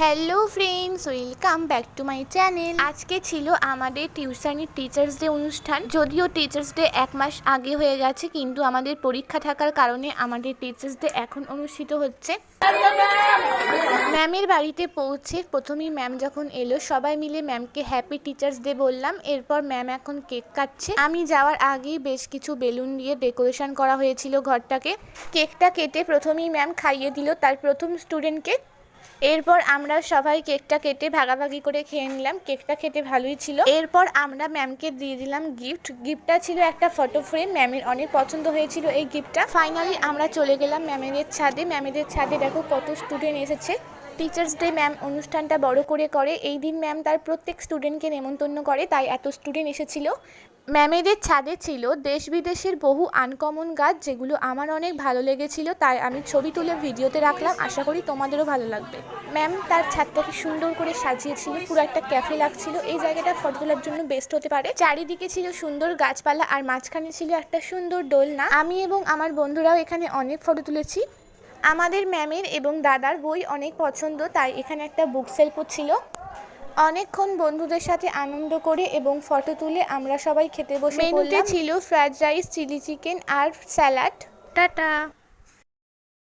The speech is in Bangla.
Hello friends, welcome back to my channel. আজকে ছিল আমাদের টিউশনের টিচার্স ডে অনুষ্ঠান। যদিও টিচার্স ডে 1 মাস আগে হয়ে গেছে, কিন্তু আমাদের পরীক্ষা থাকার কারণে আমাদের টিচার্স ডে এখন অনুষ্ঠিত হচ্ছে। ম্যামের বাড়িতে পৌঁছে প্রথমেই ম্যাম যখন এলো, সবাই মিলে ম্যামকে হ্যাপি টিচার্স ডে বললাম। এরপর ম্যাম এখন কেক কাটছে। আমি যাওয়ার আগেই বেশ কিছু বেলুন দিয়ে ডেকোরেশন করা হয়েছিল ঘরটাকে। কেকটা কেটে প্রথমেই ম্যাম খাইয়ে দিল তার প্রথম স্টুডেন্টকে। এরপর আমরা সবাই কেকটা কেটে ভাগাভাগি করে খেয়ে নিলাম। কেকটা খেতে ভালোই ছিল। এরপর আমরা ম্যামকে দিয়ে দিলাম গিফটটা ছিল একটা ফটো ফ্রেম। ম্যামের অনেক পছন্দ হয়েছিল এই গিফটটা। ফাইনালি আমরা চলে গেলাম ম্যামেদের ছাদে। ম্যামেদের ছাদে দেখো কত স্টুডেন্ট এসেছে। টিচার্স ডে ম্যাম অনুষ্ঠানটা বড় করে এই দিন ম্যাম তার প্রত্যেক স্টুডেন্টকে নেমন্তন্ন করে, তাই এত স্টুডেন্ট এসেছিল। ম্যামেদের ছাদে ছিল দেশ বিদেশের বহু আনকমন গাছ, যেগুলো আমার অনেক ভালো লেগেছিল, তাই আমি ছবি তুলে ভিডিওতে রাখলাম। আশা করি তোমাদেরও ভালো লাগবে। ম্যাম তার ছাদটাকে সুন্দর করে সাজিয়েছিল, পুরো একটা ক্যাফে লাগছিল। এই জায়গাটা ফটো তোলার জন্য বেস্ট হতে পারে। চারিদিকে ছিল সুন্দর গাছপালা আর মাঝখানে ছিল একটা সুন্দর দোলনা। আমি এবং আমার বন্ধুরাও এখানে অনেক ফটো তুলেছি। আমাদের ম্যামের এবং দাদার বই অনেক পছন্দ, তাই এখানে একটা বুক সেলফও ছিল। অনেকক্ষণ বন্ধুদের সাথে আনন্দ করে এবং ফটো তুলে আমরা সবাই খেতে বসে পড়লাম। মেনুতে ছিল ফ্রাইড রাইস, চিলি চিকেন আর স্যালাড। টাটা।